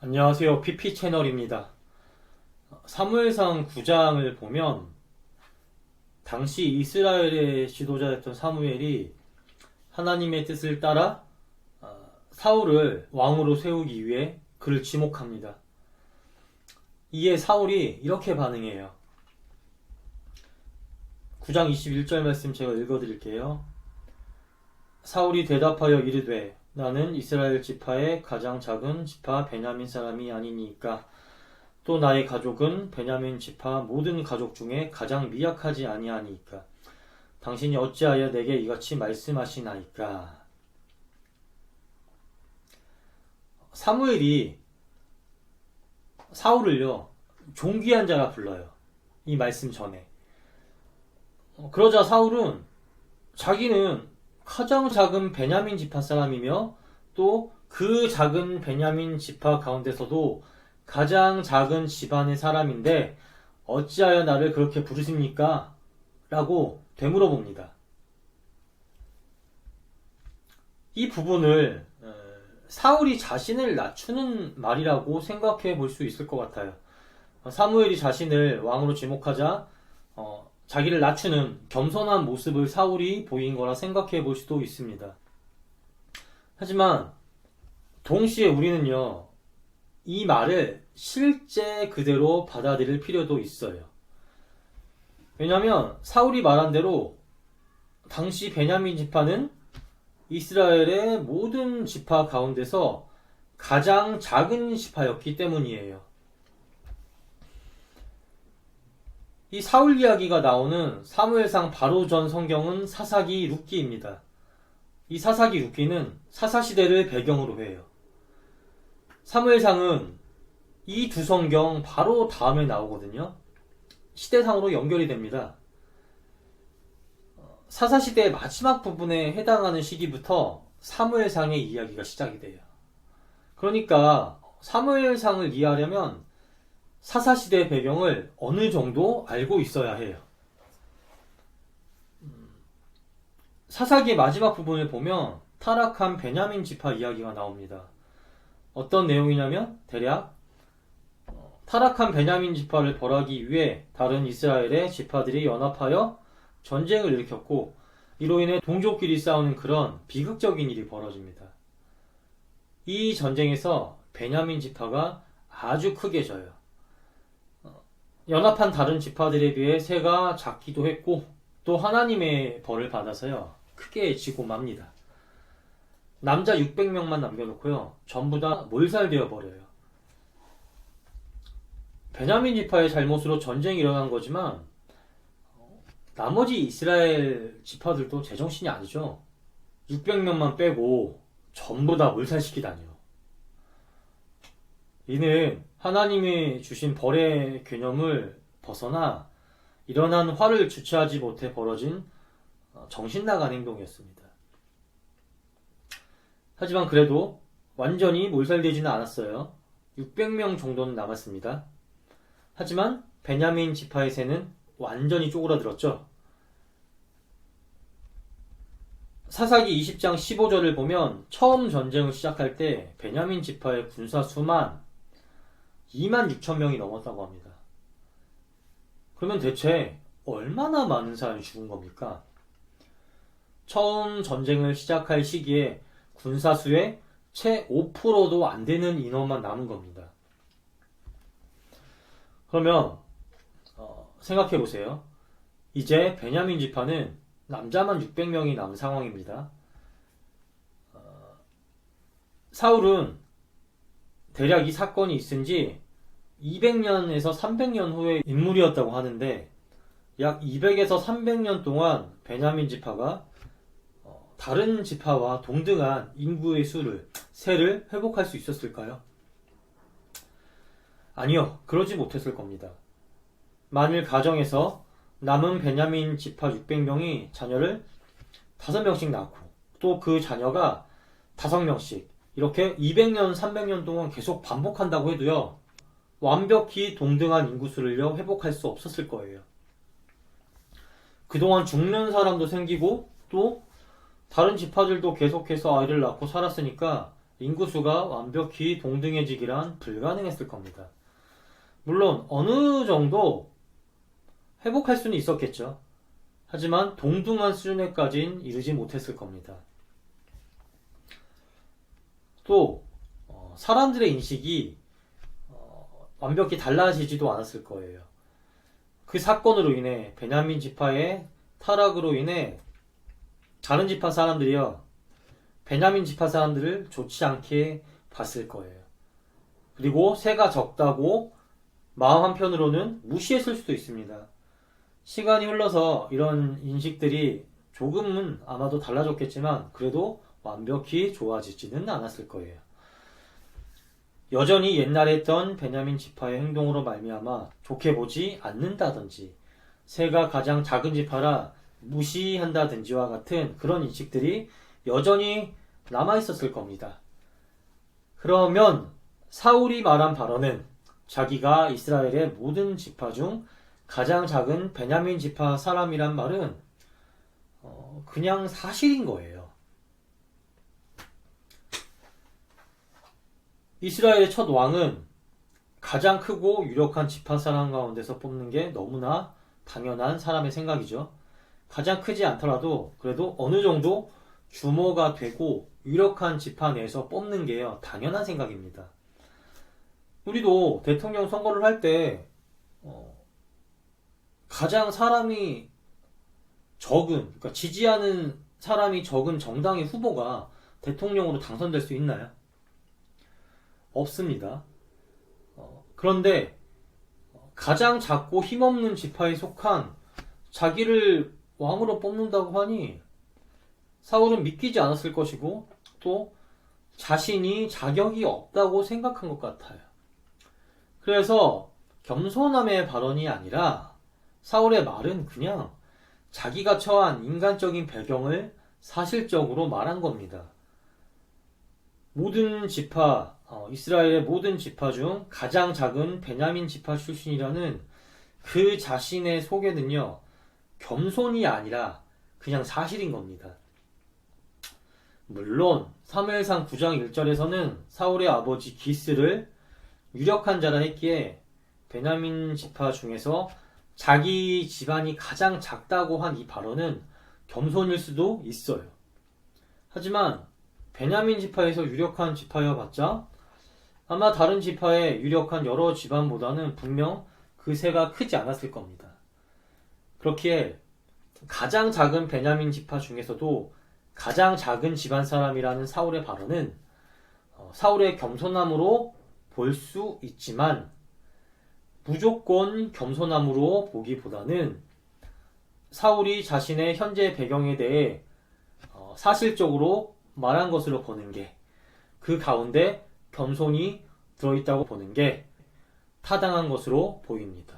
안녕하세요. PP 채널입니다. 사무엘상 9장을 보면 당시 이스라엘의 지도자였던 사무엘이 하나님의 뜻을 따라 사울을 왕으로 세우기 위해 그를 지목합니다. 이에 사울이 이렇게 반응해요. 9장 21절 말씀 제가 읽어드릴게요. 사울이 대답하여 이르되 나는 이스라엘 지파의 가장 작은 지파 베냐민 사람이 아니니까 또 나의 가족은 베냐민 지파 모든 가족 중에 가장 미약하지 아니하니까 당신이 어찌하여 내게 이같이 말씀하시나이까. 사무엘이 사울을요 존귀한 자라 불러요. 이 말씀 전에. 그러자 사울은 자기는 가장 작은 베냐민 지파 사람이며 또 그 작은 베냐민 지파 가운데서도 가장 작은 집안의 사람인데 어찌하여 나를 그렇게 부르십니까? 라고 되물어봅니다. 이 부분을 사울이 자신을 낮추는 말이라고 생각해 볼 수 있을 것 같아요. 사무엘이 자신을 왕으로 지목하자 자기를 낮추는 겸손한 모습을 사울이 보인 거라 생각해 볼 수도 있습니다. 하지만 동시에 우리는요 이 말을 실제 그대로 받아들일 필요도 있어요. 왜냐하면 사울이 말한 대로 당시 베냐민 지파는 이스라엘의 모든 지파 가운데서 가장 작은 지파였기 때문이에요. 이 사울 이야기가 나오는 사무엘상 바로 전 성경은 사사기 룻기입니다. 이 사사기 룻기는 사사시대를 배경으로 해요. 사무엘상은 이 두 성경 바로 다음에 나오거든요. 시대상으로 연결이 됩니다. 사사시대의 마지막 부분에 해당하는 시기부터 사무엘상의 이야기가 시작이 돼요. 그러니까 사무엘상을 이해하려면 사사시대의 배경을 어느 정도 알고 있어야 해요. 사사기의 마지막 부분을 보면 타락한 베냐민 지파 이야기가 나옵니다. 어떤 내용이냐면 대략 타락한 베냐민 지파를 벌하기 위해 다른 이스라엘의 지파들이 연합하여 전쟁을 일으켰고 이로 인해 동족끼리 싸우는 그런 비극적인 일이 벌어집니다. 이 전쟁에서 베냐민 지파가 아주 크게 져요. 연합한 다른 지파들에 비해 세가 작기도 했고 또 하나님의 벌을 받아서요 크게 지고 맙니다. 남자 600명만 남겨놓고요 전부 다 몰살되어 버려요. 베냐민 지파의 잘못으로 전쟁이 일어난 거지만 나머지 이스라엘 지파들도 제정신이 아니죠. 600명만 빼고 전부 다 몰살시키다니요. 이는 하나님이 주신 벌의 개념을 벗어나 일어난 화를 주체하지 못해 벌어진 정신 나간 행동이었습니다. 하지만 그래도 완전히 몰살되지는 않았어요. 600명 정도는 남았습니다. 하지만 베냐민 지파의 새는 완전히 쪼그라들었죠. 사사기 20장 15절을 보면 처음 전쟁을 시작할 때 베냐민 지파의 군사 수만 2만 6천 명이 넘었다고 합니다. 그러면 대체 얼마나 많은 사람이 죽은 겁니까? 처음 전쟁을 시작할 시기에 군사수의 채 5%도 안 되는 인원만 남은 겁니다. 그러면 생각해 보세요. 이제 베냐민 지파는 남자만 600명이 남은 상황입니다. 사울은 대략 이 사건이 있은 지 200년에서 300년 후의 인물이었다고 하는데 약 200에서 300년 동안 베냐민 지파가 다른 지파와 동등한 인구의 세를 회복할 수 있었을까요? 아니요, 그러지 못했을 겁니다. 만일 가정에서 남은 베냐민 지파 600명이 자녀를 5명씩 낳고 또 그 자녀가 5명씩 이렇게 200년, 300년 동안 계속 반복한다고 해도요 완벽히 동등한 인구수를요 회복할 수 없었을 거예요. 그동안 죽는 사람도 생기고 또 다른 지파들도 계속해서 아이를 낳고 살았으니까 인구수가 완벽히 동등해지기란 불가능했을 겁니다. 물론 어느 정도 회복할 수는 있었겠죠. 하지만 동등한 수준에까진 이르지 못했을 겁니다. 또 사람들의 인식이 완벽히 달라지지도 않았을 거예요. 그 사건으로 인해 베냐민 지파의 타락으로 인해 다른 지파 사람들이요, 베냐민 지파 사람들을 좋지 않게 봤을 거예요. 그리고 새가 적다고 마음 한편으로는 무시했을 수도 있습니다. 시간이 흘러서 이런 인식들이 조금은 아마도 달라졌겠지만 그래도 완벽히 좋아지지는 않았을 거예요. 여전히 옛날에 했던 베냐민 지파의 행동으로 말미암아 좋게 보지 않는다든지, 새가 가장 작은 지파라 무시한다든지와 같은 그런 인식들이 여전히 남아있었을 겁니다. 그러면 사울이 말한 발언은 자기가 이스라엘의 모든 지파 중 가장 작은 베냐민 지파 사람이란 말은 그냥 사실인 거예요. 이스라엘의 첫 왕은 가장 크고 유력한 지파 사람 가운데서 뽑는 게 너무나 당연한 사람의 생각이죠. 가장 크지 않더라도 그래도 어느 정도 규모가 되고 유력한 지파 내에서 뽑는 게요, 당연한 생각입니다. 우리도 대통령 선거를 할 때 가장 사람이 적은, 그러니까 지지하는 사람이 적은 정당의 후보가 대통령으로 당선될 수 있나요? 없습니다. 그런데 가장 작고 힘없는 지파에 속한 자기를 왕으로 뽑는다고 하니 사울은 믿기지 않았을 것이고 또 자신이 자격이 없다고 생각한 것 같아요. 그래서 겸손함의 발언이 아니라 사울의 말은 그냥 자기가 처한 인간적인 배경을 사실적으로 말한 겁니다. 모든 지파, 이스라엘의 모든 지파 중 가장 작은 베냐민 지파 출신이라는 그 자신의 소개는요, 겸손이 아니라 그냥 사실인 겁니다. 물론 사무엘상 9장 1절에서는 사울의 아버지 기스를 유력한 자라 했기에 베냐민 지파 중에서 자기 집안이 가장 작다고 한 이 발언은 겸손일 수도 있어요. 하지만 베냐민 지파에서 유력한 지파여봤자 아마 다른 지파의 유력한 여러 집안보다는 분명 그 세가 크지 않았을 겁니다. 그렇기에 가장 작은 베냐민 지파 중에서도 가장 작은 집안 사람이라는 사울의 발언은 사울의 겸손함으로 볼 수 있지만 무조건 겸손함으로 보기보다는 사울이 자신의 현재 배경에 대해 사실적으로 말한 것으로 보는 게, 그 가운데 겸손이 들어있다고 보는 게 타당한 것으로 보입니다.